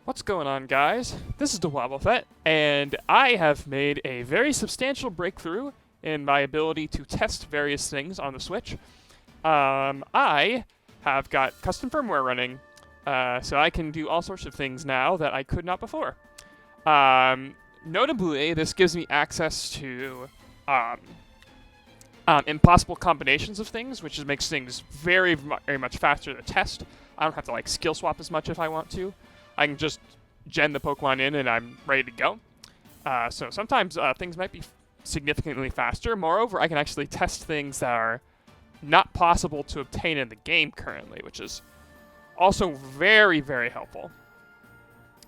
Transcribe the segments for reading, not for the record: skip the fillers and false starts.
What's going on, guys? This is DaWoblefet, and I have made a very substantial breakthrough in my ability to test various things on the Switch. I have got custom firmware running, so I can do all sorts of things now that I could not before. Notably, this gives me access to impossible combinations of things, which makes things very much faster to test. I don't have to like skill swap as much if I want to. I can just gen the Pokemon in and I'm ready to go. So sometimes things might be significantly faster. Moreover, I can actually test things that are not possible to obtain in the game currently, which is also very, very helpful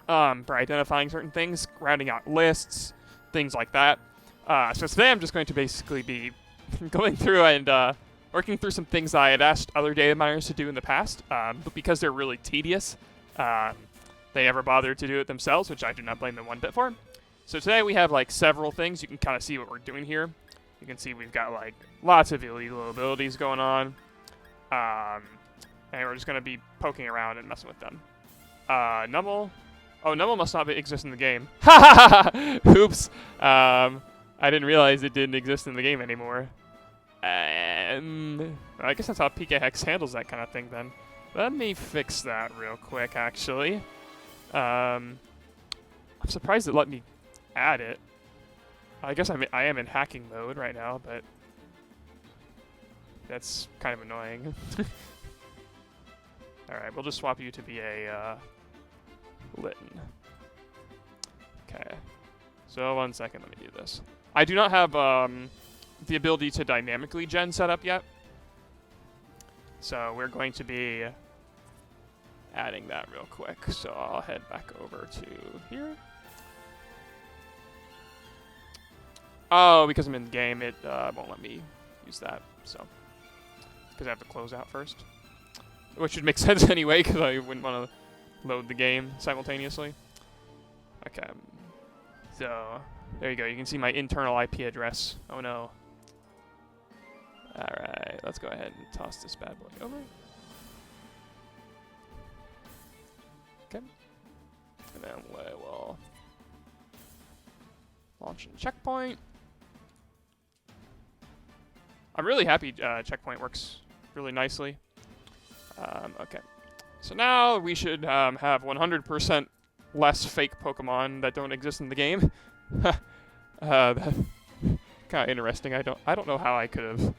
for identifying certain things, rounding out lists, things like that. So today I'm just going to basically be going through and working through some things I had asked other data miners to do in the past, but because they're really tedious, they never bothered to do it themselves, which I do not blame them one bit for. So today we have like several things. You can kind of see what we're doing here. You can see we've got like lots of illegal abilities going on, and we're just going to be poking around and messing with them. Numble. Oh, Numble must not exist in the game. Oops. I didn't realize it didn't exist in the game anymore. And I guess that's how PK Hex handles that kind of thing then. Let me fix that real quick, actually. I'm surprised it let me add it. I guess I am in hacking mode right now, but that's kind of annoying. Alright, we'll just swap you to be a Litten. Okay. So 1 second, let me do this. I do not have the ability to dynamically gen set up yet. So we're going to be adding that real quick. So I'll head back over to here. Oh, because I'm in the game, it won't let me use that. So because I have to close out first, which would make sense anyway, because I wouldn't want to load the game simultaneously. Okay. So there you go. You can see my internal IP address. Oh no. Alright, let's go ahead and toss this bad boy over. Okay. And then we will launch a checkpoint. I'm really happy checkpoint works really nicely. Okay. So now we should have 100% less fake Pokemon that don't exist in the game. Kind of interesting. I don't know how I could have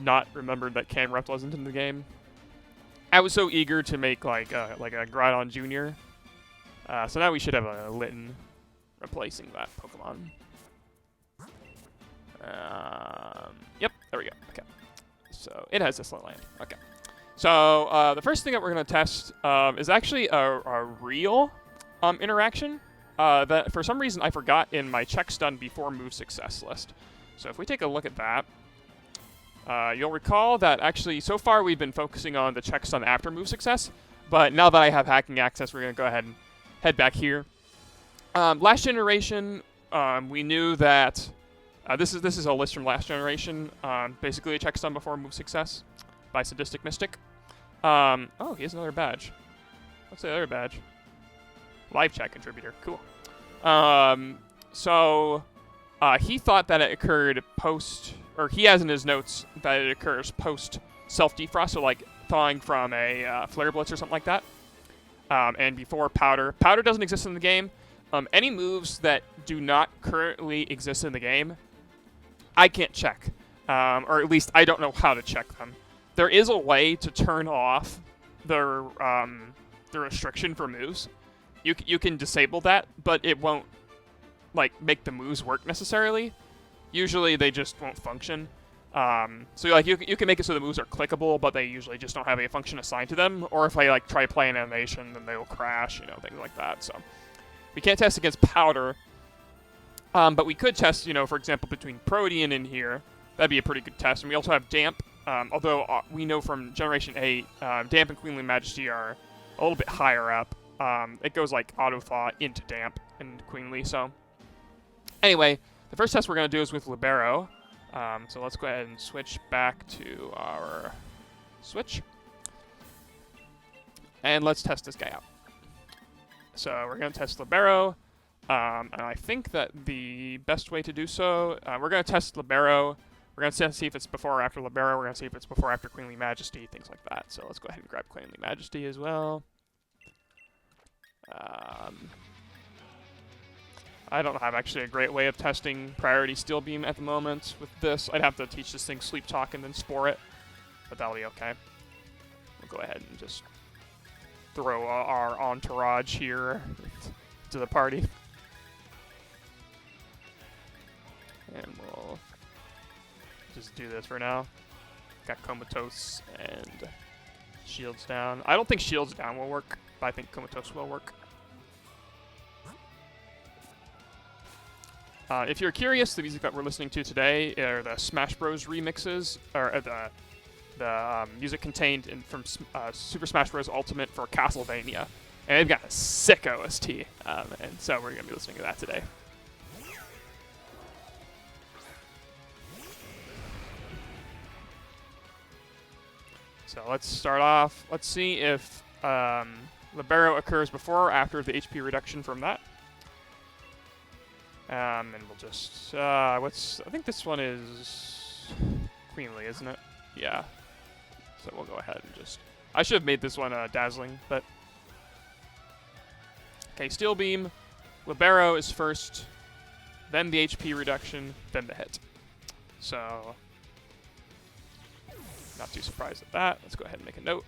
not remembered that Camerupt wasn't in the game. I was so eager to make like a Groudon Jr. So now we should have a Litten replacing that Pokemon. Yep, there we go. Okay. So it has this land. Okay. So the first thing that we're going to test is actually a real interaction that for some reason I forgot in my checks done before move success list. So if we take a look at that, you'll recall that actually so far we've been focusing on the checks done after move success, but now that I have hacking access, we're going to go ahead and head back here. Last generation, we knew that this is a list from last generation. Basically, a checks done before move success by Sadistic Mystic. Oh, he has another badge. What's the other badge? Live chat contributor. Cool. So he thought that it occurred post, or he has in his notes that it occurs post self-defrost, so like thawing from a Flare Blitz or something like that. And before Powder. Powder doesn't exist in the game. Any moves that do not currently exist in the game, I can't check. Or at least I don't know how to check them. There is a way to turn off the restriction for moves. You can disable that, but it won't like make the moves work necessarily. Usually they just won't function. So like you can make it so the moves are clickable, but they usually just don't have a function assigned to them. Or if I like try playing animation, then they will crash, you know, things like that. So we can't test against Powder, but we could test, you know, for example, between Protean in here. That'd be a pretty good test. And we also have Damp. Although we know from Generation 8, Damp and Queenly Majesty are a little bit higher up. It goes like auto-thaw into Damp and Queenly, so. Anyway, the first test we're going to do is with Libero. So let's go ahead and switch back to our Switch. And let's test this guy out. So we're going to test Libero. And I think that the best way to do so, we're going to test Libero. We're going to see if it's before or after Libero. We're going to see if it's before or after Queenly Majesty, things like that. So let's go ahead and grab Queenly Majesty as well. I don't have actually a great way of testing priority Steel Beam at the moment with this. I'd have to teach this thing Sleep Talk and then Spore it, but that'll be okay. We'll go ahead and just throw our entourage here to the party. And we'll just do this for now. Got Comatose and Shields Down. I don't think Shields Down will work, but I think Comatose will work. If you're curious, the music that we're listening to today are the Smash Bros. Remixes, or the music contained from Super Smash Bros. Ultimate for Castlevania. And they've got a sick OST, and so we're going to be listening to that today. So let's start off. Let's see if Libero occurs before or after the HP reduction from that. And we'll just, I think this one is Queenly, isn't it? Yeah. So we'll go ahead and just, I should have made this one Dazzling, but. Okay, Steel Beam, Libero is first, then the HP reduction, then the hit. So, not too surprised at that. Let's go ahead and make a note.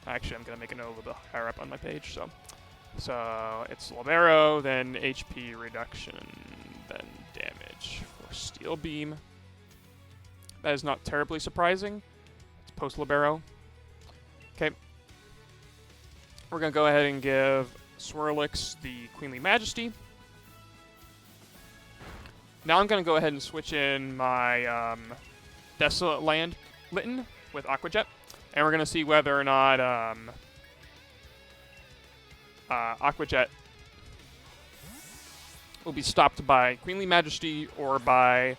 Actually, I'm going to make a note a little bit higher up on my page, so. So it's Libero, then HP reduction, then damage for Steel Beam. That is not terribly surprising. It's post Libero. Okay. We're going to go ahead and give Swirlix the Queenly Majesty. Now I'm going to go ahead and switch in my Desolate Land Litten with Aquajet. And we're going to see whether or not Aquajet will be stopped by Queenly Majesty or by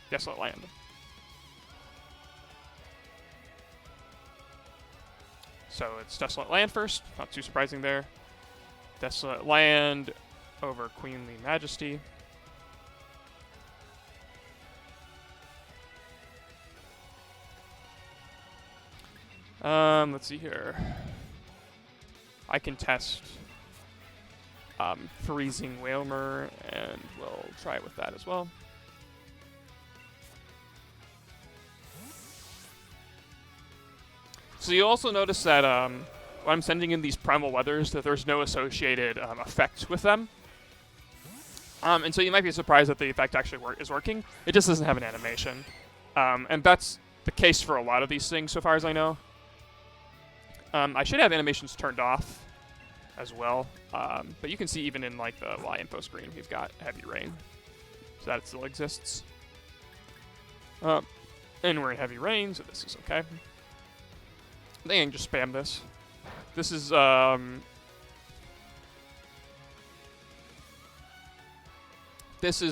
Desolate Land. So it's Desolate Land first, not too surprising there. Desolate Land over Queenly Majesty. Let's see here. I can test Freezing Whalmer, and we'll try it with that as well. So you also notice that when I'm sending in these Primal Weathers, that there's no associated effect with them. And so you might be surprised that the effect actually is working. It just doesn't have an animation. And that's the case for a lot of these things, so far as I know. I should have animations turned off as well, but you can see even in like the Y info screen, we've got Heavy Rain, so that still exists. And we're in Heavy Rain, so this is okay. They can just spam this. This is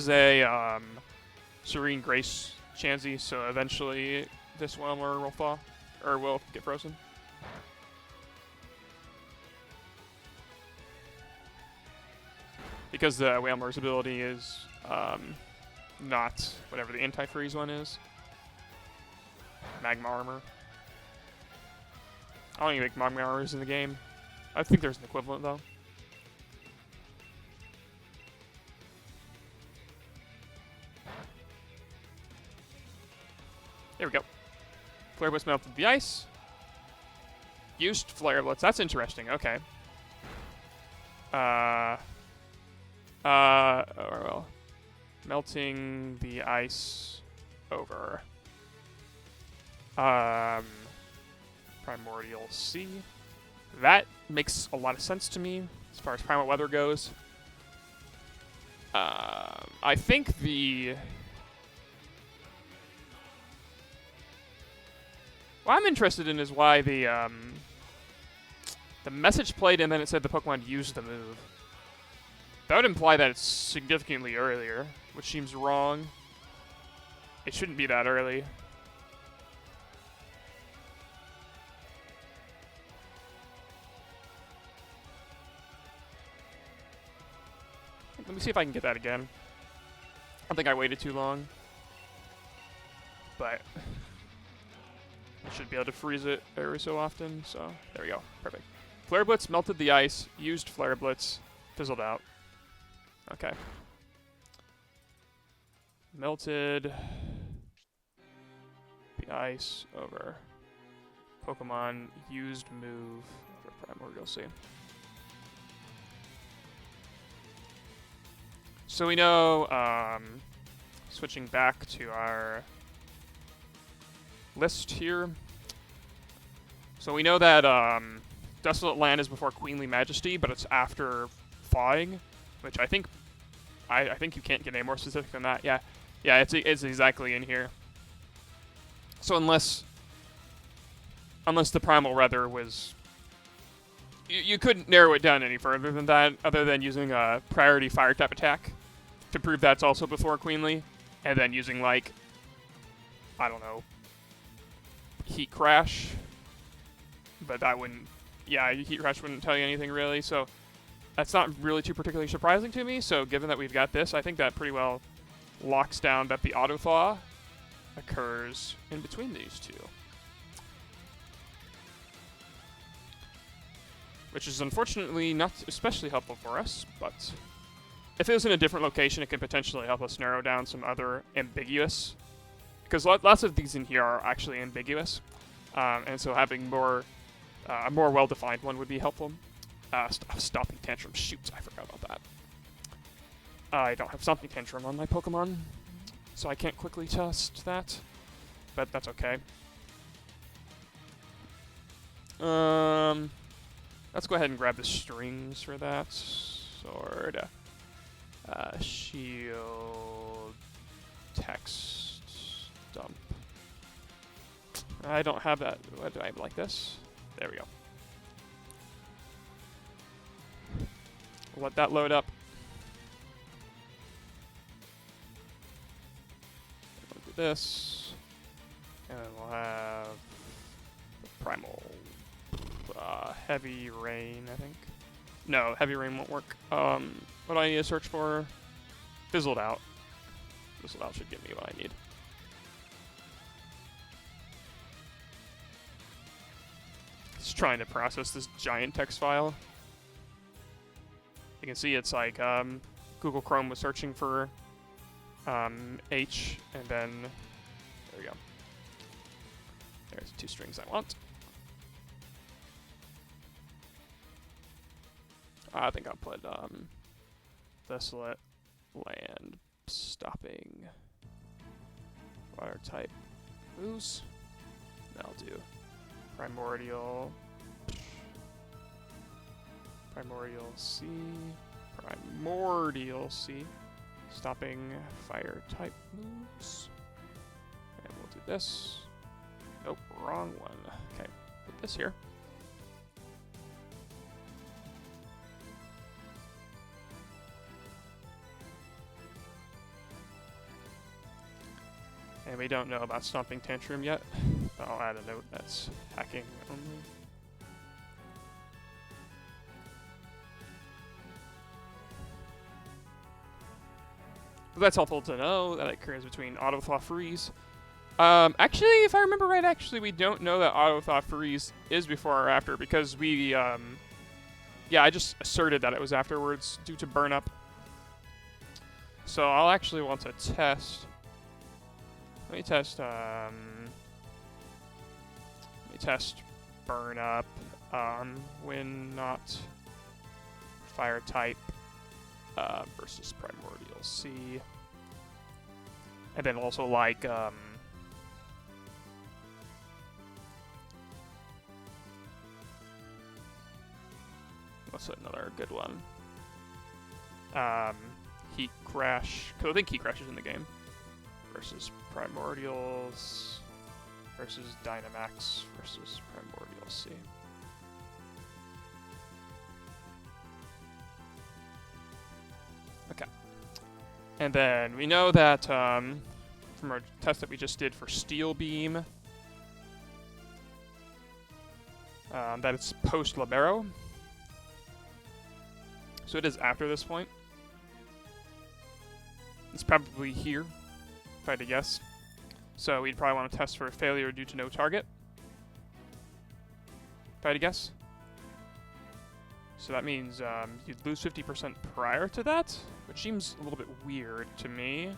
a Serene Grace Chansey, so eventually this Whalmer will thaw, or will get frozen. Because the Whalmer's ability is not whatever the anti-freeze one is. Magma Armor. I don't even think Magma Armor is in the game. I think there's an equivalent, though. There we go. Flare Blitz melted the ice. Used Flare Blitz. That's interesting. Okay. Well, melting the ice over Primordial Sea. That makes a lot of sense to me as far as Primal Weather goes. I think what I'm interested in is why the message played and then it said the Pokemon used the move. That would imply that it's significantly earlier, which seems wrong. It shouldn't be that early. Let me see if I can get that again. I think I waited too long. But I should be able to freeze it every so often, so there we go. Perfect. Flare Blitz melted the ice, used Flare Blitz, fizzled out. Okay. Melted the ice over Pokemon, used move for Primordial Sea. So we know, switching back to our list here. So we know that Desolate Land is before Queenly Majesty, but it's after Thawing, which I think you can't get any more specific than that. Yeah, it's exactly in here. So unless the Primal Weather was, you couldn't narrow it down any further than that, other than using a priority Fire type attack to prove that's also before Queenly, and then using like, I don't know, Heat Crash, but that wouldn't, yeah, Heat Crash wouldn't tell you anything really, so that's not really too particularly surprising to me. So given that we've got this, I think that pretty well locks down that the Auto Thaw occurs in between these two. Which is unfortunately not especially helpful for us, but if it was in a different location, it could potentially help us narrow down some other ambiguous, because lots of these in here are actually ambiguous, and so having a more well-defined one would be helpful. Stomping Tantrum, shoot, I forgot about that. I don't have Stomping Tantrum on my Pokemon, so I can't quickly test that, but that's okay. Let's go ahead and grab the strings for that. Sword, shield, text, dump. I don't have that. What do I have like this? There we go. Let that load up. We'll do this, and then we'll have the Primal. Heavy Rain, I think. No, Heavy Rain won't work. What do I need to search for? Fizzled Out. Fizzled Out should give me what I need. Just trying to process this giant text file. You can see it's like Google Chrome was searching for H, and then there we go. There's the two strings I want. I think I'll put Desolate Land, stopping, water type, ooze. That'll do. Primordial Sea, Primordial Sea, stopping fire type moves. And we'll do this. Nope, wrong one. Okay, put this here. And we don't know about Stomping Tantrum yet, but I'll add a note that's hacking only. But that's helpful to know that it occurs between Auto Thaw Freeze. Actually, if I remember right, we don't know that Auto Thaw Freeze is before or after, because we, yeah, I just asserted that it was afterwards due to burn up. So I'll actually want to test. Let me test burn up when not fire type versus Primordial Sea. And then also like what's another good one? Heat Crash, because I think Heat Crash is in the game. Versus Primordials versus Dynamax versus Primordial Sea. Okay. And then we know that from our test that we just did for Steel Beam, that it's post Libero. So it is after this point. It's probably here, if I had to guess. So we'd probably want to test for a failure due to no target, if I had to guess. So that means you'd lose 50% prior to that, which seems a little bit weird to me.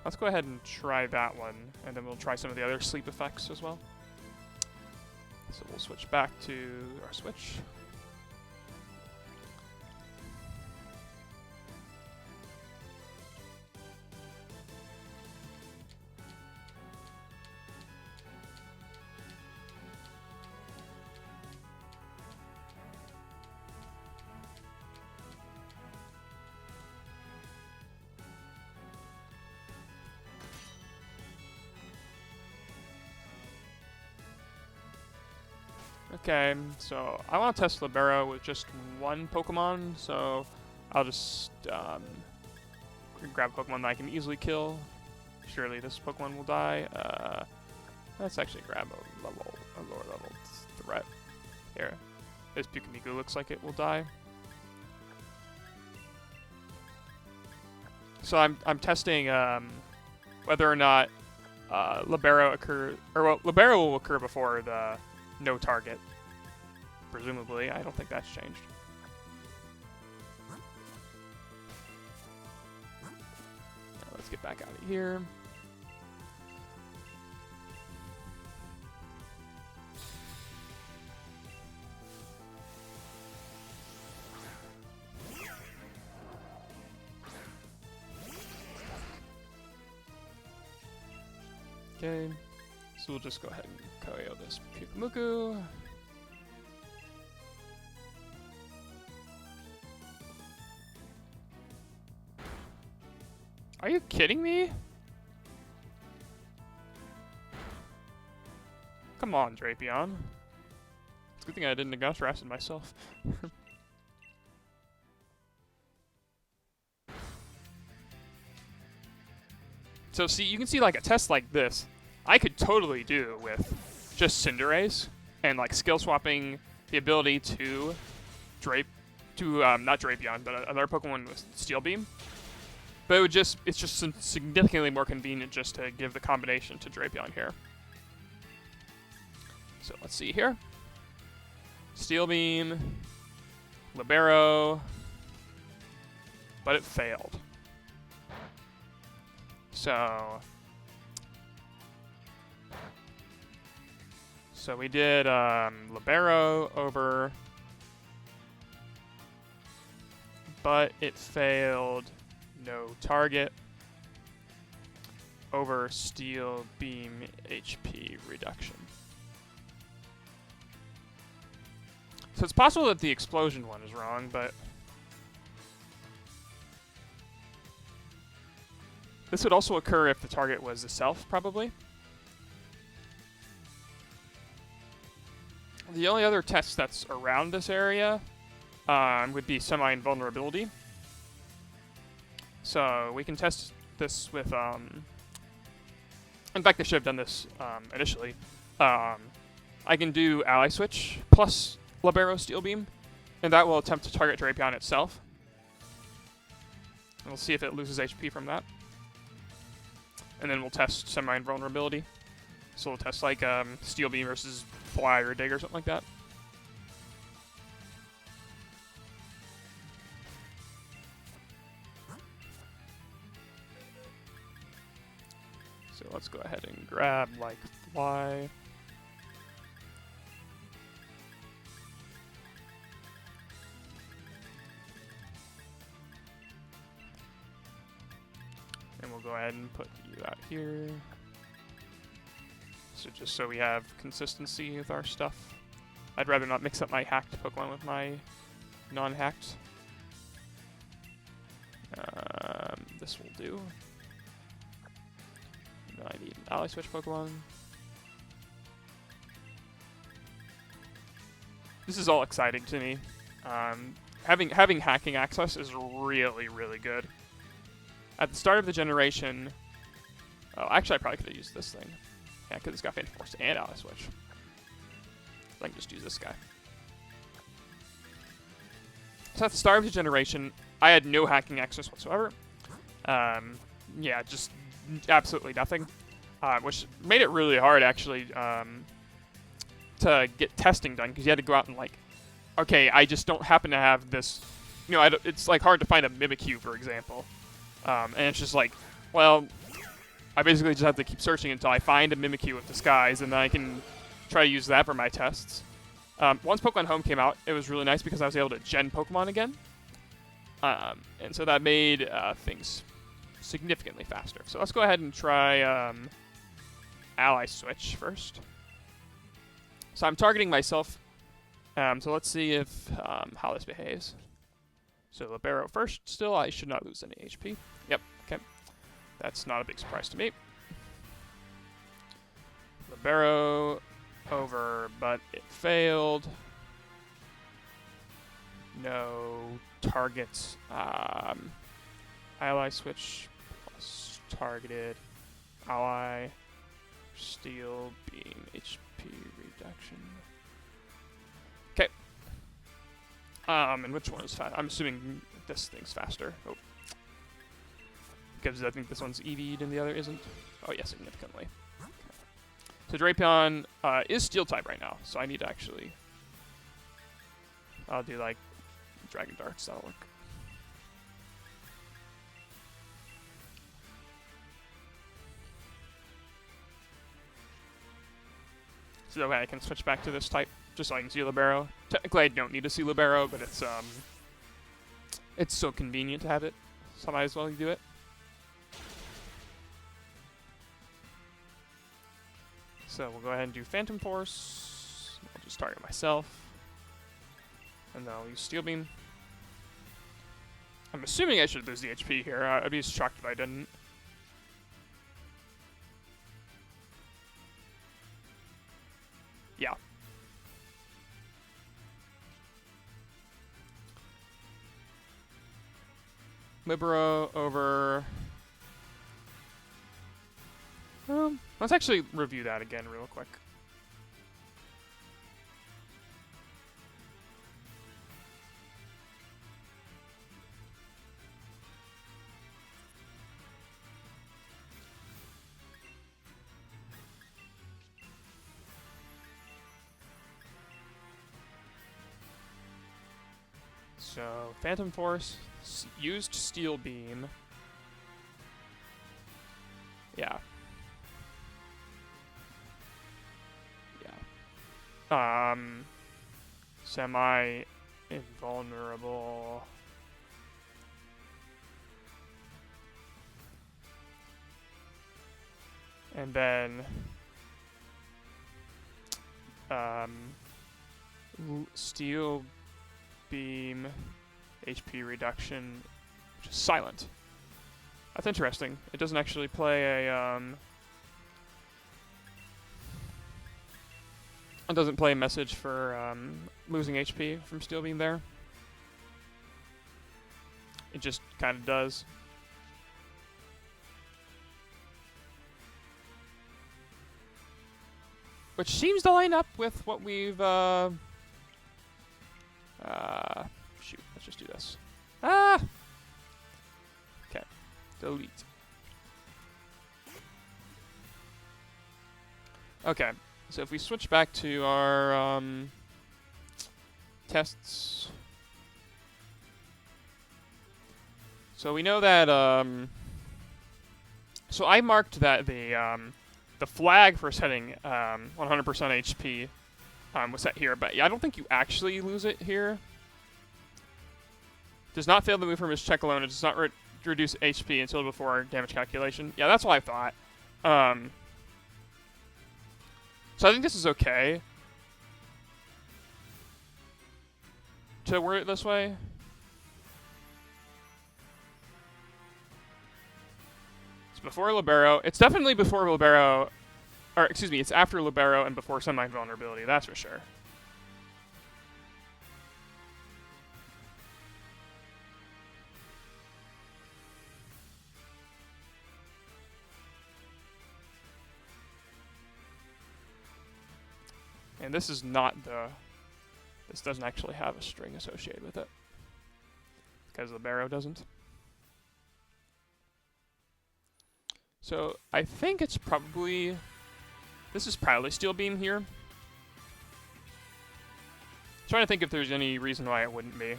Let's go ahead and try that one, and then we'll try some of the other sleep effects as well. So we'll switch back to our switch. Okay, so I want to test Libero with just one Pokemon, so I'll just grab a Pokemon that I can easily kill. Surely this Pokemon will die. Let's actually grab a lower level threat here. This Pukamiku looks like it will die. So I'm testing whether or not Libero occur, or well, Libero will occur before the no target. Presumably, I don't think that's changed. Now let's get back out of here. Okay, so we'll just go ahead and KO this Pukamiku. Are you kidding me? Come on, Drapion. It's a good thing I didn't Gauss Acid myself. So see, you can see like a test like this, I could totally do with just Cinderace and like skill swapping the ability to not Drapion, but another Pokemon with Steel Beam. But it would it's just significantly more convenient just to give the combination to Drapion here. So let's see here. Steel Beam, Libero, but it failed. So we did Libero over, but it failed no target over Steel Beam HP reduction. So it's possible that the explosion one is wrong, but this would also occur if the target was the self, probably. The only other test that's around this area would be semi-invulnerability. So we can test this with, in fact, I should have done this initially. I can do Ally Switch plus Libero Steel Beam, and that will attempt to target Drapion itself. And we'll see if it loses HP from that. And then we'll test semi-invulnerability. So we'll test like Steel Beam versus Fly or Dig or something like that. So let's go ahead and grab like Fly. And we'll go ahead and put you out here. So just so we have consistency with our stuff. I'd rather not mix up my hacked Pokemon with my non-hacked. This will do. And I need an Ally Switch Pokemon. This is all exciting to me. Having hacking access is really, really good. At the start of the generation... Oh, actually I probably could have used this thing. Yeah, because it's got Phantom Force and Ally Switch. So I can just use this guy. So at the start of the generation, I had no hacking access whatsoever. Yeah, just absolutely nothing, which made it really hard actually to get testing done because you had to go out and like, okay, I just don't happen to have this, you know, it's like hard to find a Mimikyu, for example, and it's just like, well, I basically just have to keep searching until I find a Mimikyu with Disguise, and then I can try to use that for my tests. Once Pokemon Home came out, it was really nice because I was able to gen Pokemon again, and so that made things significantly faster. So let's go ahead and try Ally Switch first. So I'm targeting myself, so let's see if how this behaves. So Libero first, still, I should not lose any HP. Yep, okay. That's not a big surprise to me. Libero over, but it failed. No targets. Ally Switch plus targeted. Ally Steel Beam HP reduction. Okay. And which one is fast? I'm assuming this thing's faster. Oh. Because I think this one's EV'd and the other isn't. Oh yeah, significantly. Okay. So Drapion is Steel type right now, so I need to actually... I'll do like Dragon Darts, that'll work. So that way I can switch back to this type, just so I can see Libero. Technically I don't need to see Libero, but it's so convenient to have it, so I might as well do it. So we'll go ahead and do Phantom Force. I'll just target myself. And then I'll use Steel Beam. I'm assuming I should lose the HP here. I'd be shocked if I didn't. Yeah. Libero over... let's actually review that again real quick. So, Phantom Force used Steel Beam. Yeah. Yeah. Semi-invulnerable. And then Steel Beam HP reduction, which is silent. That's interesting. It doesn't actually play a it doesn't play a message for losing HP from Steel Beam there. It just kind of does. Which seems to line up with what we've shoot, let's just do this. Ah! Okay. Delete. Okay. So if we switch back to our tests. So we know that so I marked that the flag for setting 100% HP was set here, but yeah, I don't think you actually lose it here. Does not fail the move from his check alone. It does not reduce HP until before damage calculation. Yeah, that's what I thought. So I think this is okay to word it this way. It's before Libero. It's definitely before Libero, or excuse me, it's after Libero and before semi-vulnerability, that's for sure. And this is not the... This doesn't actually have a string associated with it. Because Libero doesn't. So I think it's probably... This is probably Steel Beam here. Trying to think if there's any reason why it wouldn't be.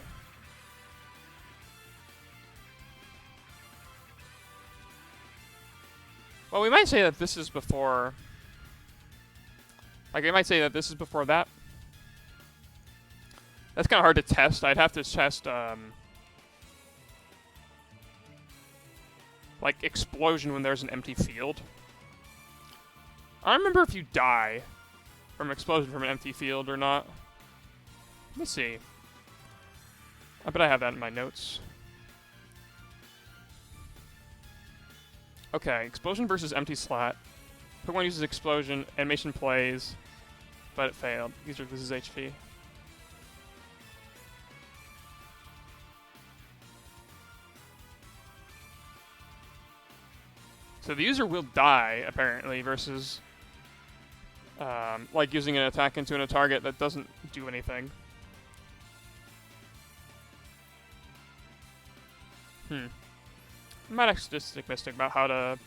Well, we might say that this is before... Like, we might say that this is before that. That's kind of hard to test. I'd have to test, like, explosion when there's an empty field. I don't remember if you die from explosion from an empty field or not. Let's see. I bet I have that in my notes. Okay, explosion versus empty slot. Pokemon uses explosion, animation plays, but it failed. User loses HP. So the user will die, apparently, versus like using an attack into a target that doesn't do anything. I might actually just stick Mystic about how to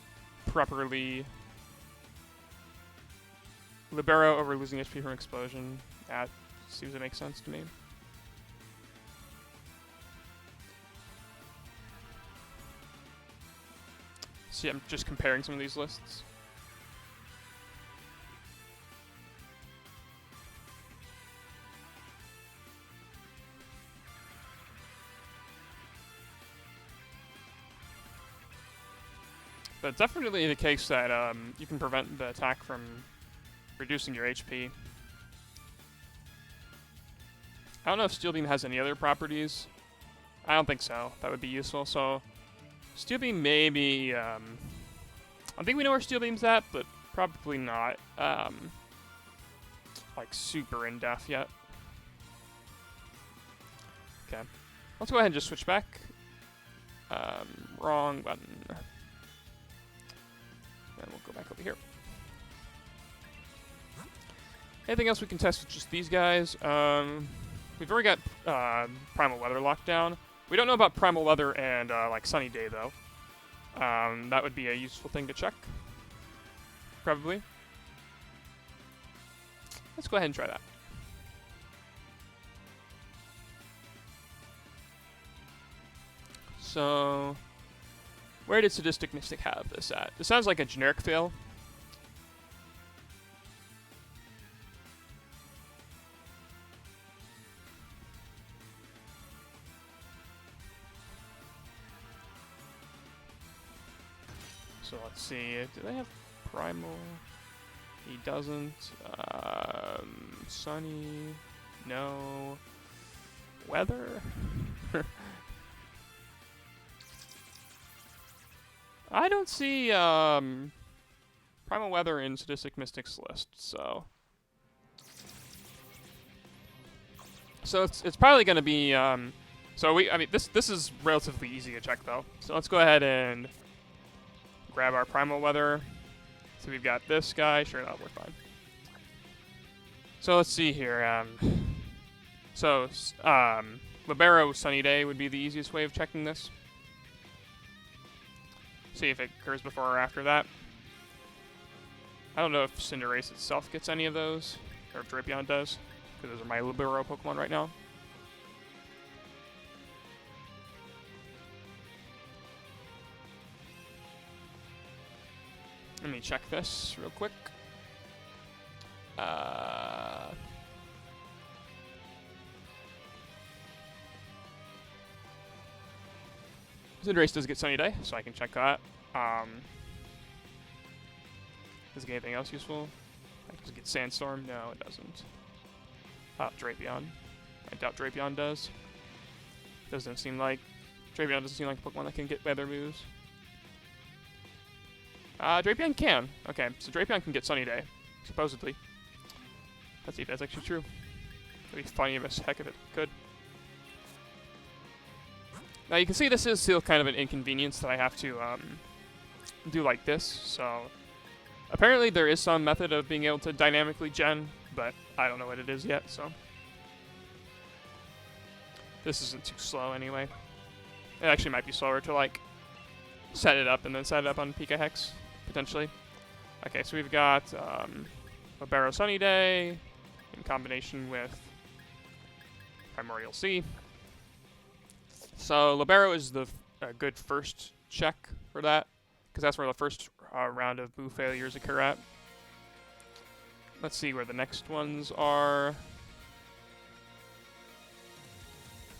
properly Libero over losing HP from explosion. That seems to make sense to me. See, I'm just comparing some of these lists. But it's definitely the case that you can prevent the attack from reducing your HP. I don't know if Steel Beam has any other properties. I don't think so. That would be useful. So Steel Beam maybe... I think we know where Steel Beam's at, but probably not like super in depth yet. Okay. Let's go ahead and just switch back. Wrong button. And we'll go back over here. Anything else we can test with just these guys? We've already got Primal Weather locked down. We don't know about Primal Weather and like Sunny Day though. That would be a useful thing to check. Probably. Let's go ahead and try that. So, where did Sadistic Mystic have this at? This sounds like a generic fail. So let's see, do they have Primal? He doesn't. Sunny? No. Weather? I don't see Primal Weather in Sadistic Mystic's list, so it's probably going to be I mean this is relatively easy to check though. So let's go ahead and grab our Primal Weather. So we've got this guy. Sure, that'll work fine. So let's see here. Libero Sunny Day would be the easiest way of checking this. See if it occurs before or after that. I don't know if Cinderace itself gets any of those, or if Drapion does, because those are my Libero Pokemon right now. Let me check this real quick. Cinderace does get Sunny Day, so I can check that. Does it get anything else useful? Does it get Sandstorm? No, it doesn't. Drapion. I doubt Drapion does. Drapion doesn't seem like a Pokemon that can get weather moves. Drapion can. Okay, so Drapion can get Sunny Day, supposedly. Let's see if that's actually true. It'd be funny as heck if it could. Now you can see this is still kind of an inconvenience that I have to do like this, so apparently there is some method of being able to dynamically gen, but I don't know what it is yet, so this isn't too slow anyway. It actually might be slower to like set it up and then set it up on Pika Hex potentially. Okay, so we've got Libero Sunny Day in combination with Primordial Sea. So Libero is the good first check for that, because that's where the first round of move failures occur at. Let's see where the next ones are.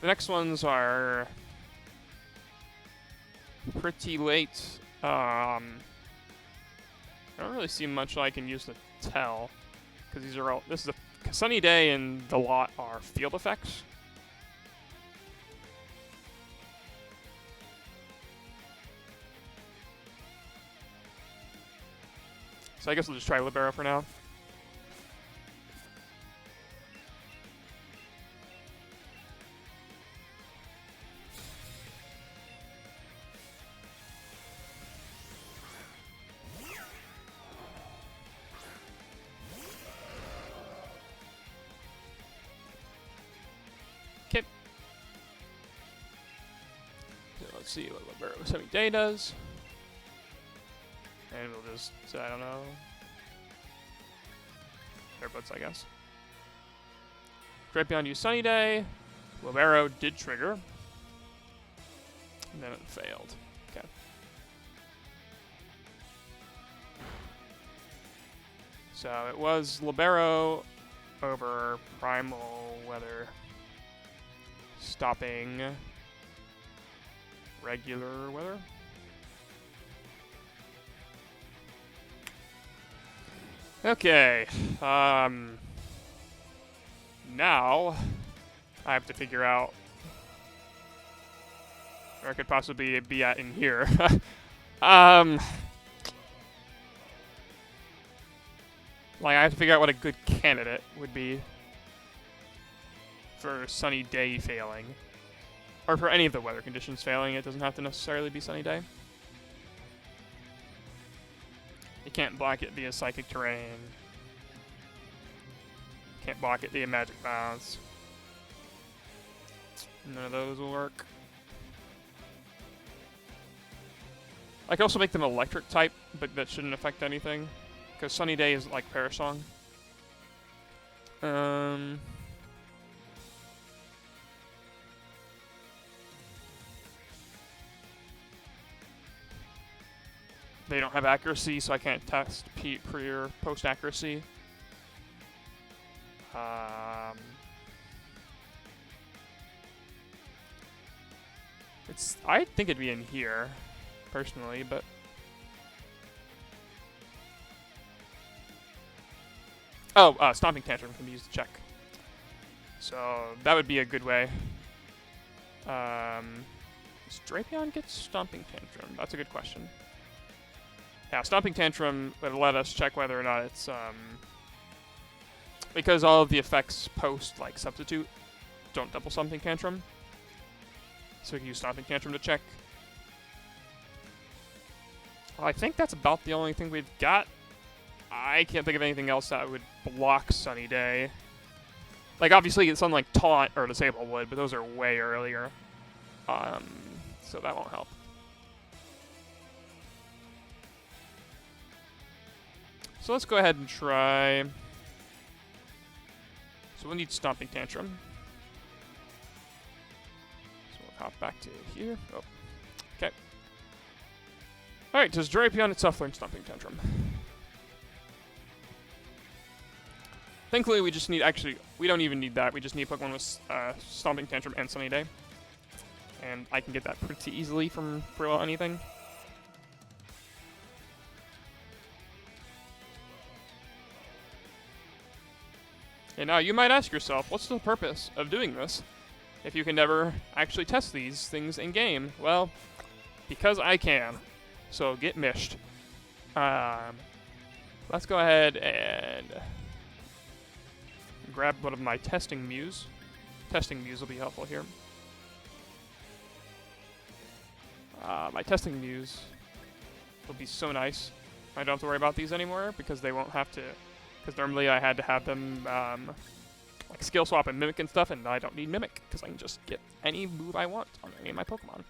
The next ones are pretty late. I don't really see much I can use to tell, because these are all. This is a Sunny Day, and the lot are field effects. So I guess we'll just try Libero for now. Okay. So let's see what Libero Sunny Day does. And we'll just, I don't know, Airbutts, I guess. Drapion used Sunny Day. Libero did trigger. And then it failed. Okay. So it was Libero over Primal Weather stopping regular weather. Okay, now I have to figure out where I could possibly be at in here. Like I have to figure out what a good candidate would be for Sunny Day failing, or for any of the weather conditions failing. It doesn't have to necessarily be Sunny Day. You can't block it via Psychic Terrain. Can't block it via Magic Bounce. None of those will work. I can also make them electric type, but that shouldn't affect anything, because Sunny Day is like Parasong. They don't have accuracy, so I can't test pre or post accuracy. I think it'd be in here, personally, but Stomping Tantrum can be used to check. So that would be a good way. Does Drapion get Stomping Tantrum? That's a good question. Yeah, Stomping Tantrum would let us check whether or not it's, because all of the effects post, like, Substitute don't double Stomping Tantrum. So we can use Stomping Tantrum to check. Well, I think that's about the only thing we've got. I can't think of anything else that would block Sunny Day. Like, obviously, something like Taunt or Disable would, but those are way earlier. So that won't help. So let's go ahead and try. So we'll need Stomping Tantrum. So we'll hop back to here. Oh, okay. All right, does Drapion itself learn Stomping Tantrum? Thankfully, we just need, actually, we don't even need that. We just need Pokemon with Stomping Tantrum and Sunny Day. And I can get that pretty easily from pretty well anything. And now you might ask yourself, what's the purpose of doing this if you can never actually test these things in game? Well, because I can. So get mished. Let's go ahead and grab one of my testing Mews. Testing Mews will be helpful here. My testing Mews will be so nice. I don't have to worry about these anymore because they won't have to. Because normally I had to have them like skill swap and mimic and stuff, and I don't need mimic because I can just get any move I want on any of my Pokemon.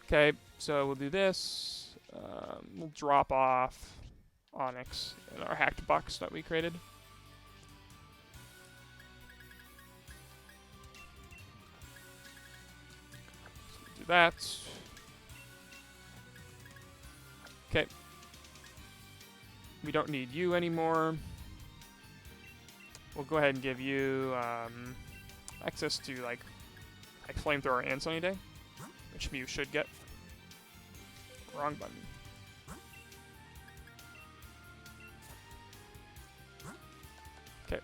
Okay, so we'll do this. We'll drop off Onyx in our hacked box that we created. So we'll do that. Okay. We don't need you anymore. We'll go ahead and give you access to like Flamethrower and Sunny Day, which Mew should get. Wrong button. Okay.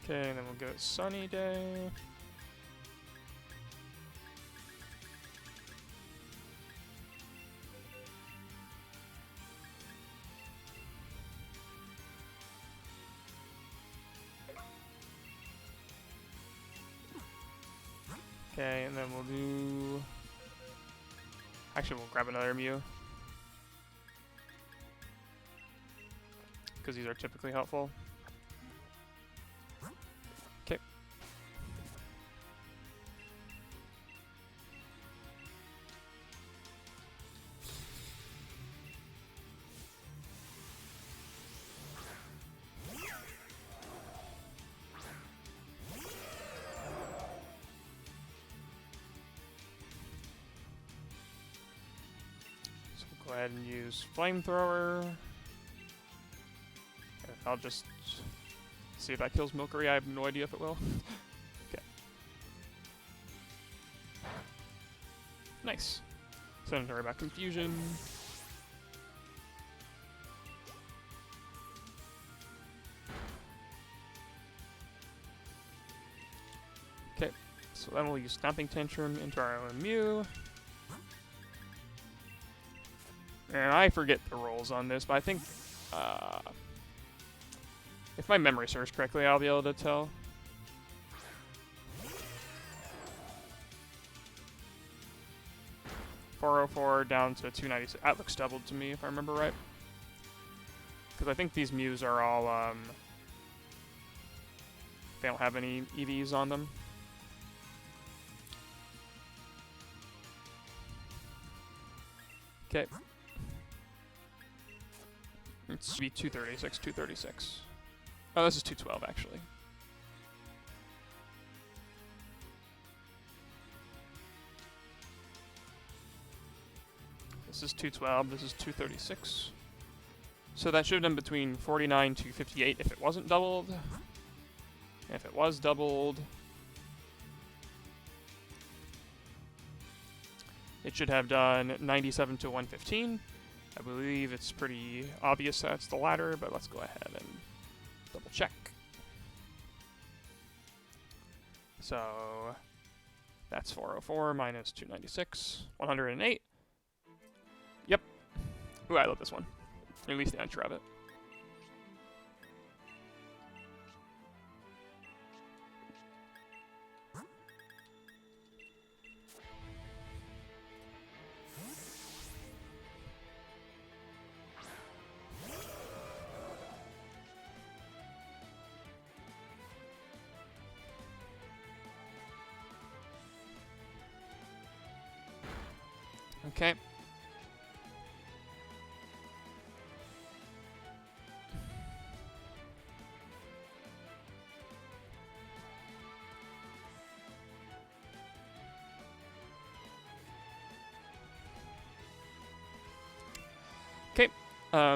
Okay, and then we'll go Sunny Day. Okay, and then we'll do... Actually, we'll grab another Mew. Because these are typically helpful. Okay. So we'll go ahead and use Flamethrower. I'll just see if that kills Milkery. I have no idea if it will. Okay. Nice. So don't worry about confusion. Okay. So then we'll use Stomping Tantrum into our own Mew. And I forget the rolls on this, but I think... if my memory serves correctly, I'll be able to tell. $404 down to $296. That looks doubled to me, if I remember right. Because I think these Mews are all, they don't have any EVs on them. Okay. It's be 236, 236. Oh, this is 212, actually. This is 212, this is 236. So that should have been between 49 to 58 if it wasn't doubled. If it was doubled, it should have done 97 to 115. I believe it's pretty obvious that's the latter, but let's go ahead and double check. So that's 404 minus 296, 108. Yep. Ooh, I love this one. Or at least the intro of it. Okay. Okay,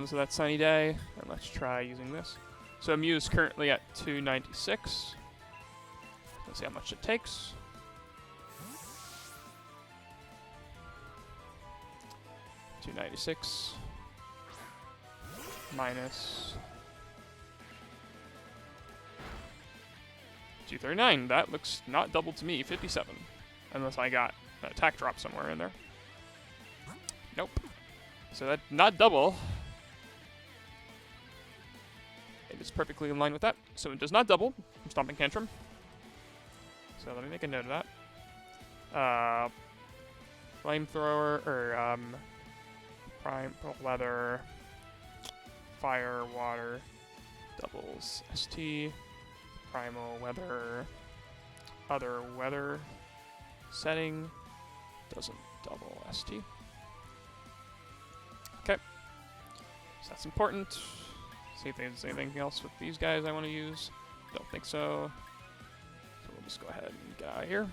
so that's Sunny Day, and let's try using this. So Mew is currently at 296. Let's see how much it takes. $296 minus $239. That looks not double to me. 57, unless I got an attack drop somewhere in there. Nope. So that not double. It is perfectly in line with that. So it does not double. I'm Stomping Tantrum. So let me make a note of that. Flamethrower, or prime weather, fire, water, doubles ST, primal weather, other weather setting, doesn't double ST. Okay, so that's important. See if there's anything else with these guys I want to use. Don't think so. So we'll just go ahead and get out of here.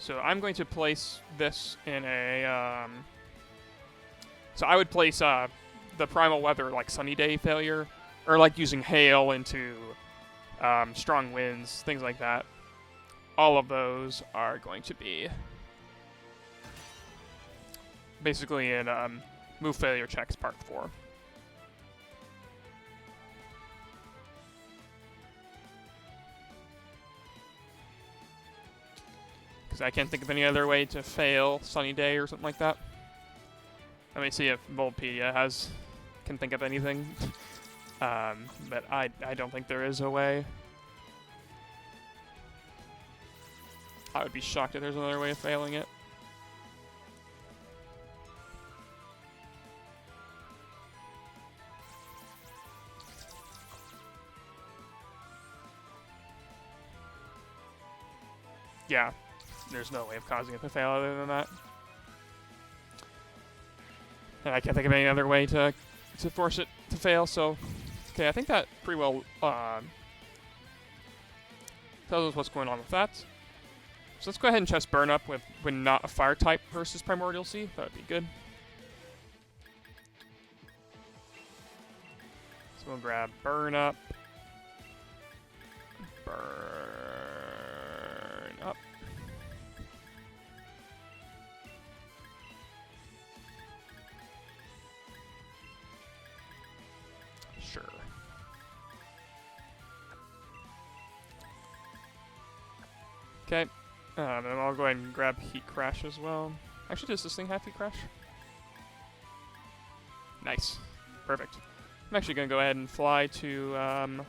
So I'm going to place this in a, so I would place the primal weather like sunny day failure, or like using hail into strong winds, things like that. All of those are going to be basically in move failure checks part 4. I can't think of any other way to fail sunny day or something like that. Let me see if Bulbapedia can think of anything. But I don't think there is a way. I would be shocked if there's another way of failing it. Yeah. There's no way of causing it to fail other than that. And I can't think of any other way to force it to fail, so... Okay, I think that pretty well tells us what's going on with that. So let's go ahead and test Burn Up with when not a fire type versus Primordial Sea. That would be good. So we'll grab Burn Up. Burn Up. Sure. Okay. And I'll go ahead and grab Heat Crash as well. Actually, does this thing have Heat Crash? Nice. Perfect. I'm actually going to go ahead and fly to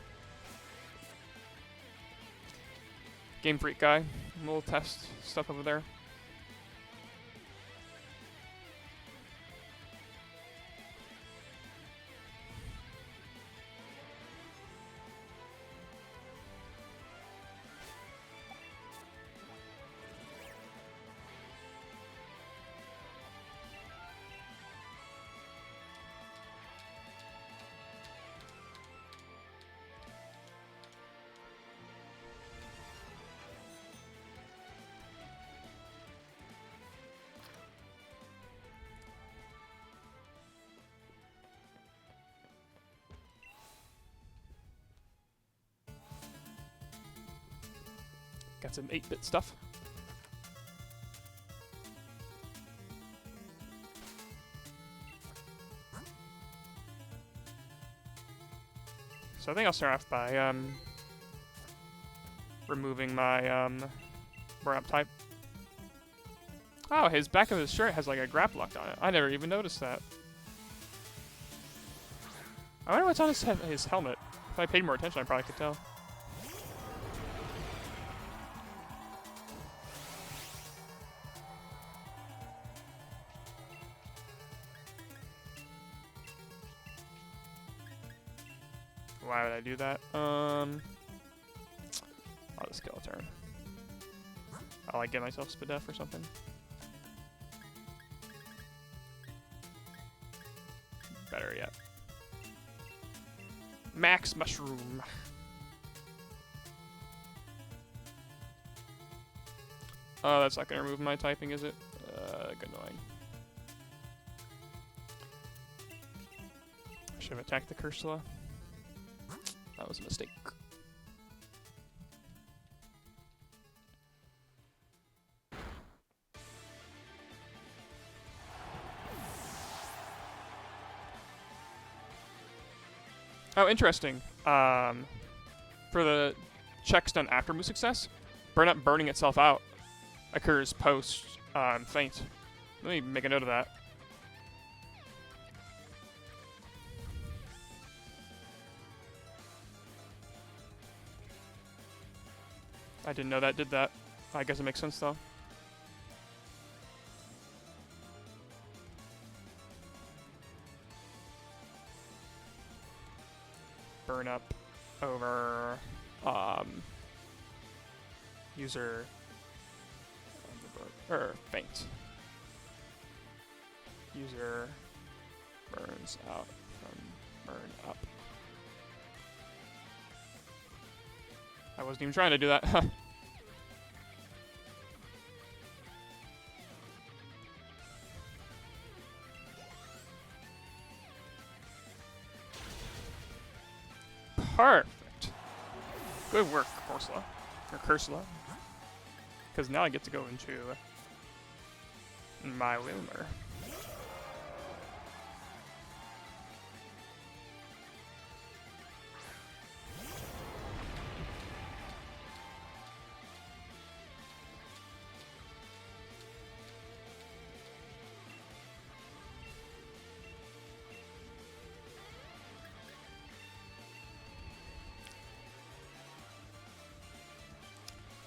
Game Freak guy. We'll test stuff over there. Got some 8-bit stuff. So I think I'll start off by removing my Burn Up type. Oh, his back of his shirt has like a grab lock on it. I never even noticed that. I wonder what's on his helmet. If I paid more attention, I probably could tell. Why would I do that? I'll just kill a turn. I'll like get myself Spadef or something. Better yet. Max Mushroom. Oh, that's not gonna remove my typing, is it? Annoying. I should have attacked the Cursula. That was a mistake. Oh, interesting. For the checks done after move success, burning itself out occurs post Faint. Let me make a note of that. I didn't know that did that. I guess it makes sense though. Burn up over user or faint. User burns out from burn up. I wasn't even trying to do that. Perfect. Good work, Corsla. Or Cursula. Because now I get to go into my Wilmer.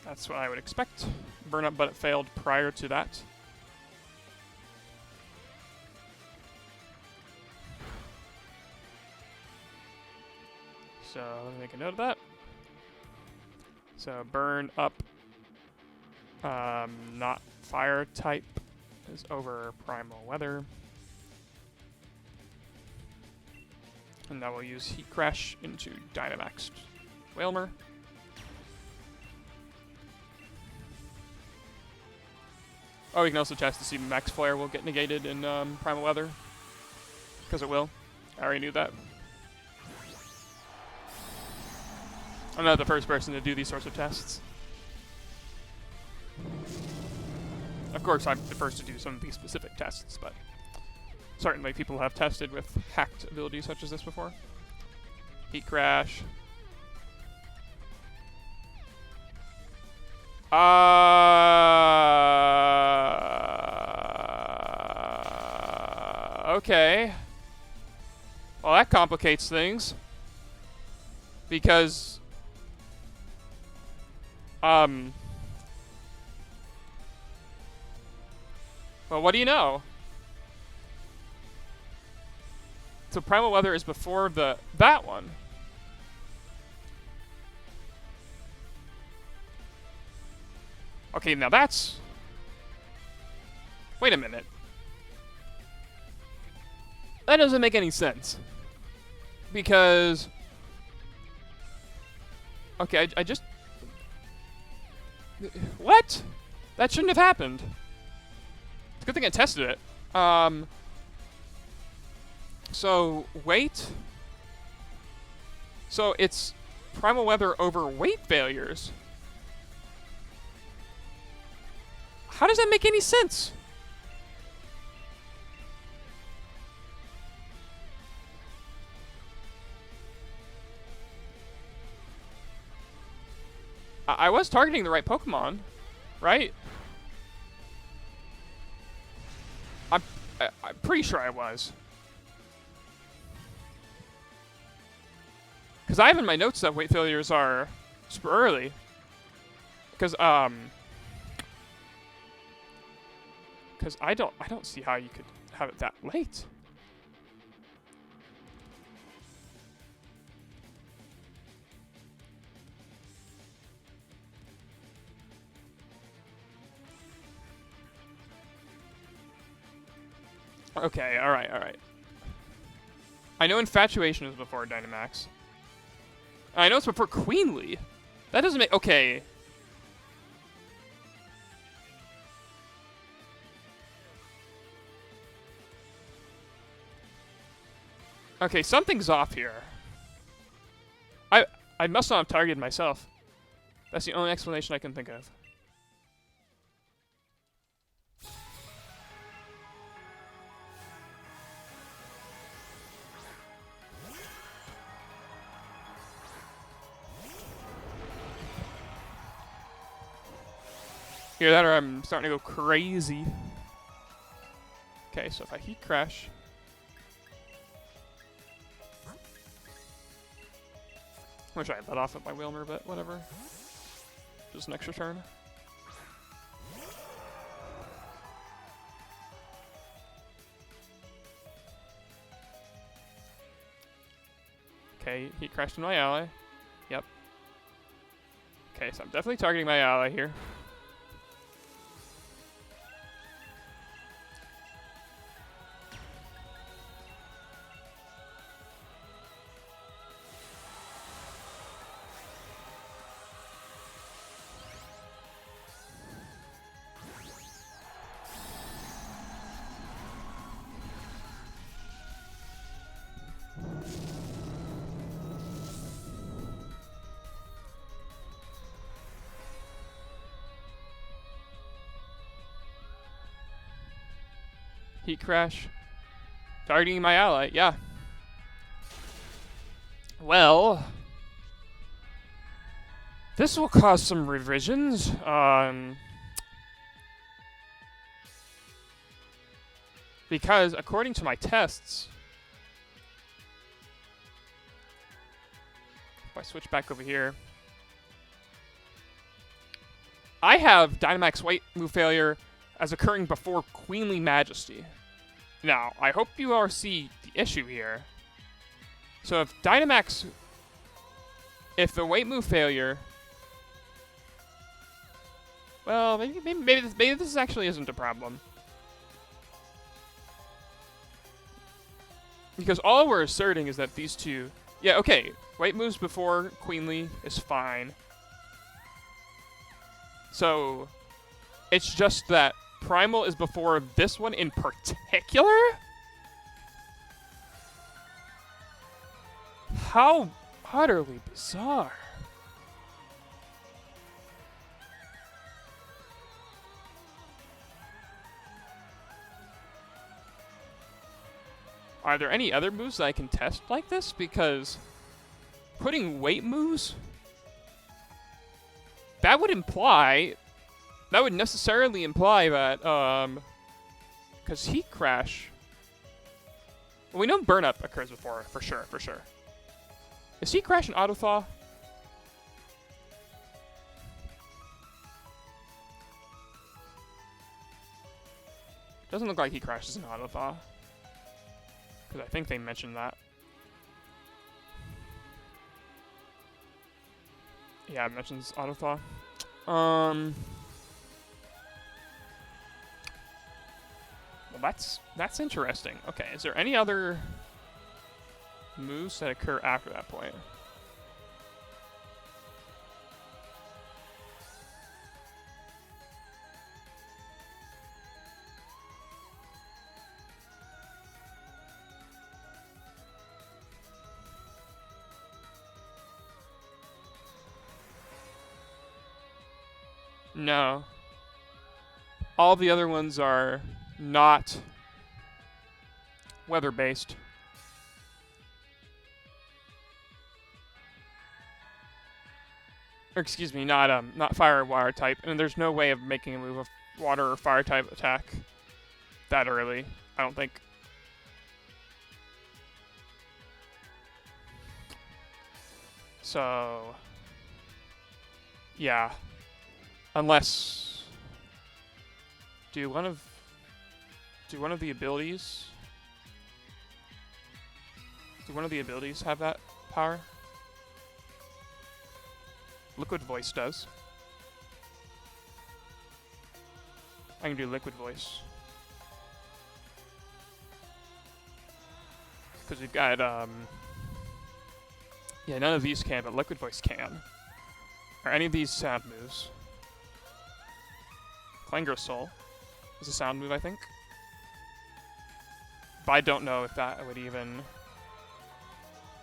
That's what I would expect. Burn up, but it failed prior to that. So let me make a note of that. So burn up, not fire type, is over primal weather. And now we'll use Heat Crash into Dynamax Whalmer. Oh, we can also test to see Max Flare will get negated in Primal Weather. Because it will. I already knew that. I'm not the first person to do these sorts of tests. Of course, I'm the first to do some of these specific tests, but certainly people have tested with hacked abilities such as this before. Heat Crash. Okay. Well, that complicates things. Because... well, what do you know? So Primal Weather is before that one. Okay, now that's... Wait a minute. That doesn't make any sense. Because... Okay, I just... What? That shouldn't have happened. It's a good thing I tested it. So, wait. So, it's Primal Weather over weight failures. How does that make any sense? I was targeting the right Pokemon, right? I'm pretty sure I was. Because I have in my notes that weight failures are super early. Because I don't see how you could have it that late. Okay, alright, alright. I know Infatuation is before Dynamax. I know it's before Queenly. That doesn't make... Okay. Okay, something's off here. I must not have targeted myself. That's the only explanation I can think of. Either that or I'm starting to go crazy. Okay, so if I heat crash. Wish I had let off with my Wilmer, but whatever. Just an extra turn. Okay, heat crashed into my ally. Yep. Okay, so I'm definitely targeting my ally here. Heat crash. Targeting my ally, yeah. Well, this will cause some revisions. Because according to my tests, if I switch back over here, I have Dynamax White move failure as occurring before Queenly Majesty. Now, I hope you all see the issue here. So if Dynamax, if the White move failure, well, maybe this actually isn't a problem. Because all we're asserting is that these two, yeah, okay, White moves before Queenly is fine. So it's just that Primal is before this one in particular? How utterly bizarre. Are there any other moves that I can test like this? Because putting weight moves, that would necessarily imply that, because Heat Crash, well, we know Burn Up occurs before, for sure. Is Heat Crash an Auto Thaw? Doesn't look like Heat Crash is an Auto Thaw. Because I think they mentioned that. Yeah, it mentions Auto Thaw. Well, that's interesting. Okay, is there any other moves that occur after that point? No. All the other ones are not weather-based. Or excuse me, not fire or water type, and there's no way of making a move of water or fire type attack that early, I don't think. So yeah. Unless do one of the abilities have that power? Liquid Voice does. I can do Liquid Voice. Because we've got, yeah, none of these can, but Liquid Voice can. Or any of these sound moves. Clangor Soul is a sound move, I think. But I don't know if that would even...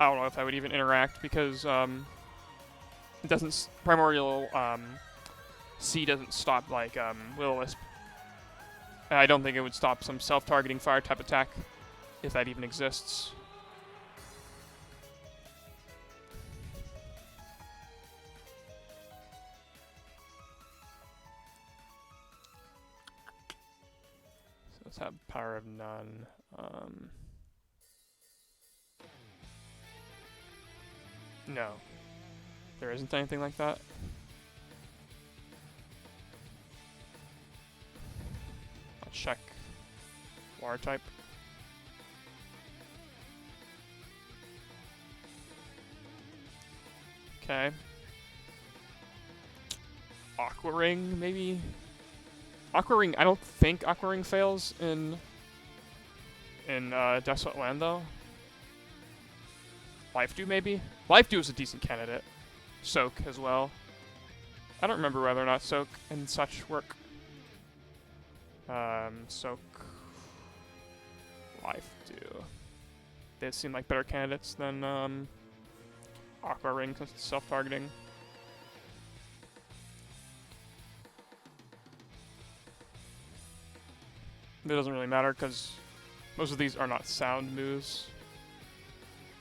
I don't know if that would even interact, because, it doesn't... Primordial, C doesn't stop, like, Will-O-Wisp. And I don't think it would stop some self-targeting fire-type attack, if that even exists. Let's have power of none. No. There isn't anything like that. I'll check water type. Okay. Aqua Ring, maybe? Aqua Ring, I don't think Aqua Ring fails in Desolate Land, though. Life Dew, maybe? Life Dew is a decent candidate. Soak as well. I don't remember whether or not Soak and such work. Soak. Life Dew. They seem like better candidates than Aqua Ring since it's self-targeting. It doesn't really matter because most of these are not sound moves.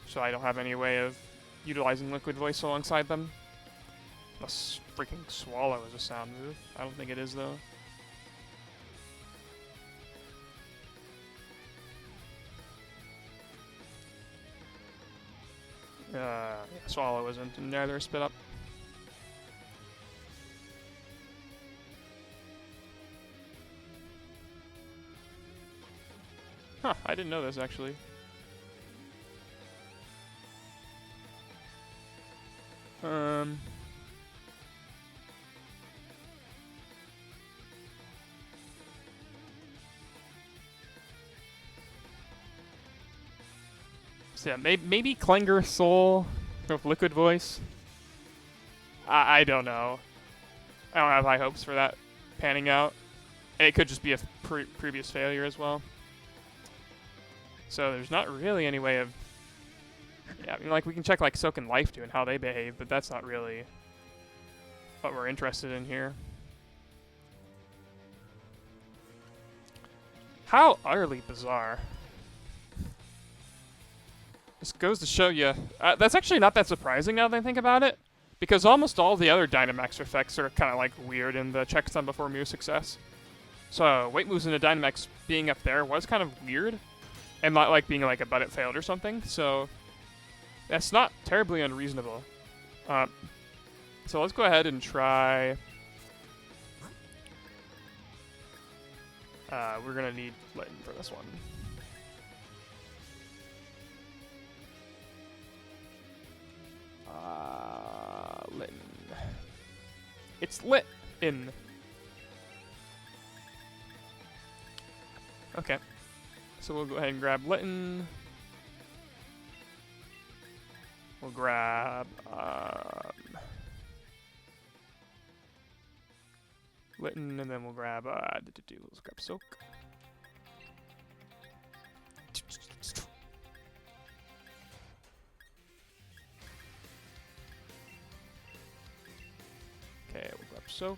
So I don't have any way of utilizing Liquid Voice alongside them. Unless freaking Swallow is a sound move. I don't think it is, though. Yeah, Swallow isn't, and neither is Spit Up. Huh, I didn't know this, actually. So yeah, maybe Klenger Soul with Liquid Voice. I don't know. I don't have high hopes for that panning out. It could just be a previous failure as well. So there's not really any way of... Yeah, I mean, like, we can check, like, Soak and Life Dew and how they behave, but that's not really what we're interested in here. How utterly bizarre. This goes to show you... that's actually not that surprising now that I think about it, because almost all the other Dynamax effects are kind of, like, weird in the checksum before Mew success. So, Weight Moves into Dynamax being up there was kind of weird, and not, like, being, like, a but it failed or something, so... That's not terribly unreasonable. So let's go ahead and try... we're gonna need Litten for this one. Litten. It's lit in. Okay. So we'll go ahead and grab Litten. We'll grab Litten, and then we'll grab let's grab Soak. Okay, we'll grab Soak.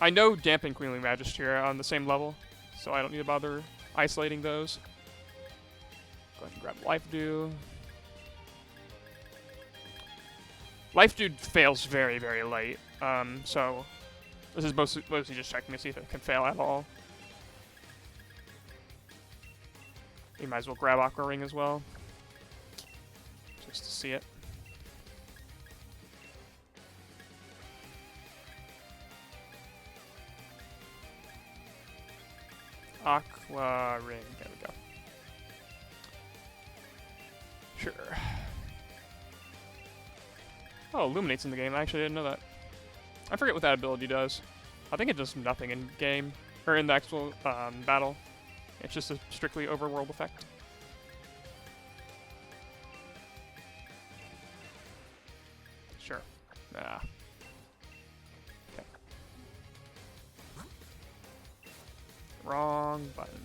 I know Damp and Queenly Majesty are on the same level, so I don't need to bother isolating those. Go ahead and grab Life Dew. Life Dew fails very, very late, so this is mostly just checking to see if it can fail at all. You might as well grab Aqua Ring as well, just to see it. Aqua Ring, there we go. Sure. Oh, Illuminate's in the game. I actually didn't know that. I forget what that ability does. I think it does nothing in game, or in the actual battle. It's just a strictly overworld effect. Sure. Ah. Okay. Wrong button.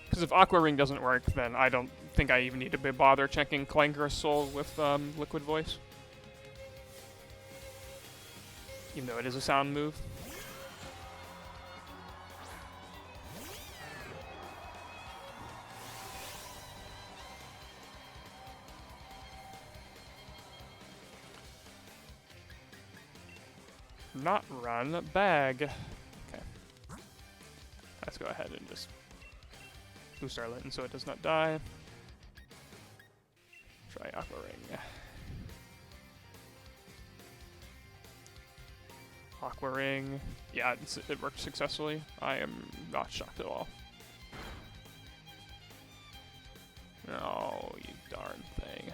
Because if Aqua Ring doesn't work, then I don't think I even need to bother checking Clanker's Soul with Liquid Voice. Even though it is a sound move. not run bag. Okay. Let's go ahead and just boost our Linton so it does not die. Try Aqua Ring. Aqua Ring. Yeah, it worked successfully. I am not shocked at all. Oh, you darn thing.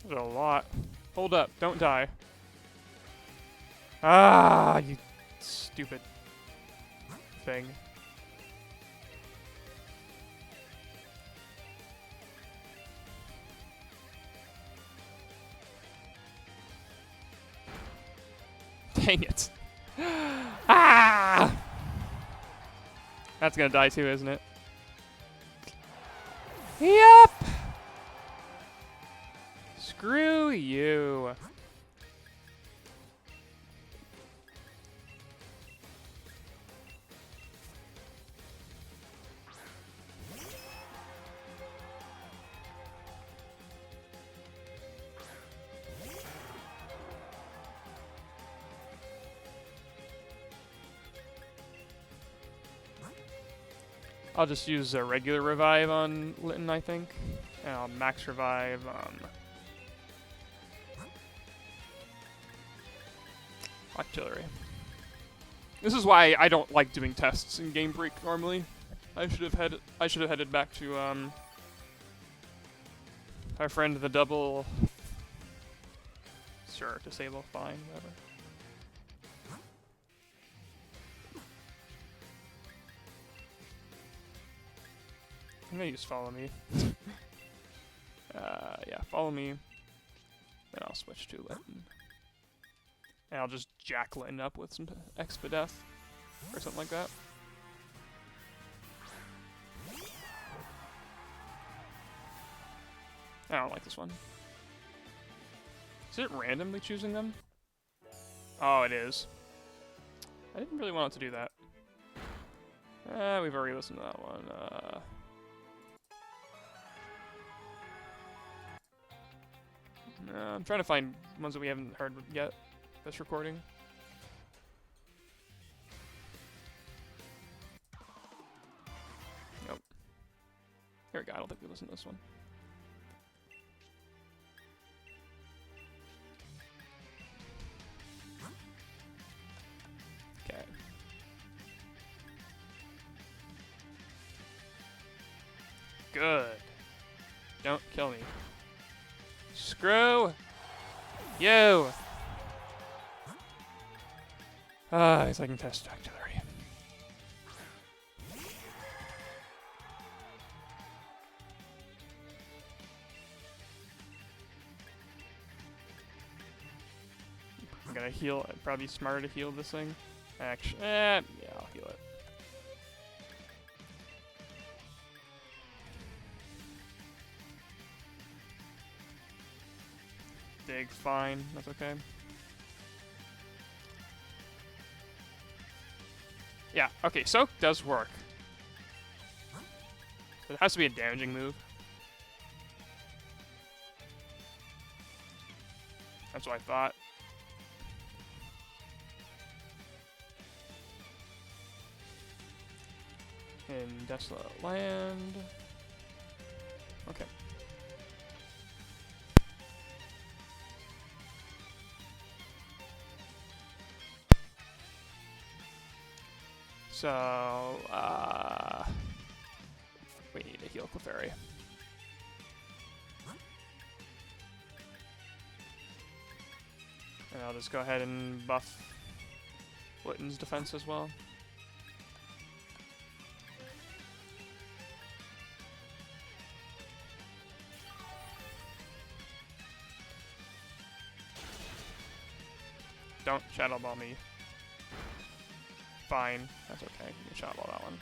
There's a lot. Hold up, don't die. Ah, you stupid thing. Dang it. Ah! That's gonna die too, isn't it? Yep! Screw you. I'll just use a regular revive on Linton, I think. And I'll max revive Artillery. This is why I don't like doing tests in Game Break normally. I should have headed back to our friend the double. Sure, disable, fine, whatever. I'm gonna use follow me. Yeah, follow me. Then I'll switch to Linton. And I'll just jack Linton up with some Expedeth or something like that. I don't like this one. Is it randomly choosing them? Oh, it is. I didn't really want it to do that. We've already listened to that one. I'm trying to find ones that we haven't heard yet. This recording. Nope. Here we go. I don't think we listened to this one. Okay. Good. Don't kill me. Screw you! At least I can test artillery. I'm gonna heal. It'd probably be smarter to heal this thing. Actually, yeah, I'll heal it. Dig, fine. That's okay. Yeah, okay, Soak does work. But it has to be a damaging move. That's what I thought. In Desolate Land. Okay. So, we need to heal Clefairy. And I'll just go ahead and buff Litton's defense as well. Don't Shadow Ball me. Fine. That's okay. You can Shadow Ball that one.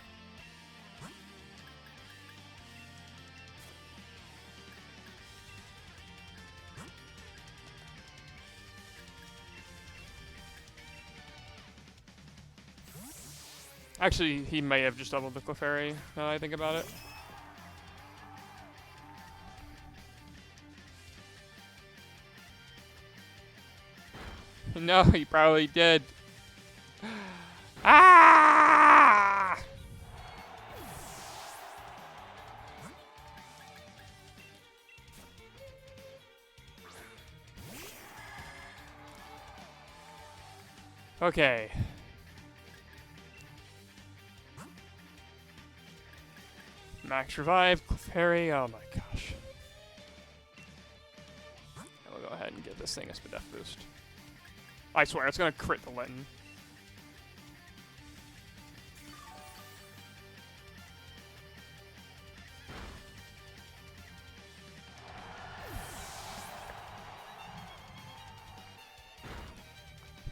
Actually, he may have just doubled the Clefairy, now that I think about it. No, he probably did. Ah! Okay. Max revive, Clefairy, oh my gosh. We'll go ahead and give this thing a Spadef boost. I swear, it's gonna crit the Litten.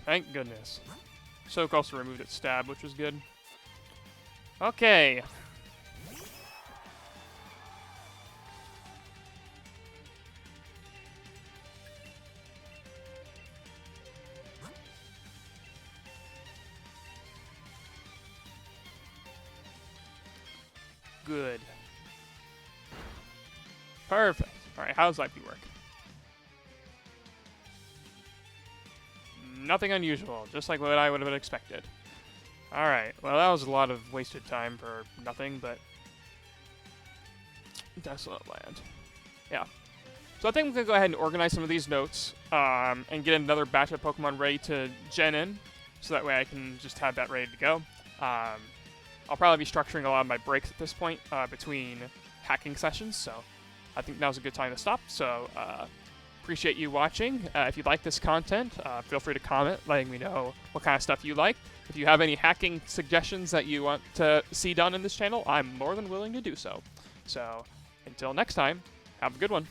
Thank goodness. Soak also removed its stab, which was good. Okay. Good. Perfect. Alright, how does IP work? Nothing unusual, just like what I would have expected. Alright, well that was a lot of wasted time for nothing, but... Desolate Land. Yeah. So I think I'm going to go ahead and organize some of these notes, and get another batch of Pokemon ready to gen in, so that way I can just have that ready to go. I'll probably be structuring a lot of my breaks at this point, between hacking sessions, so I think now's a good time to stop. So, appreciate you watching. If you like this content, feel free to comment, letting me know what kind of stuff you like. If you have any hacking suggestions that you want to see done in this channel, I'm more than willing to do so. So, until next time, have a good one.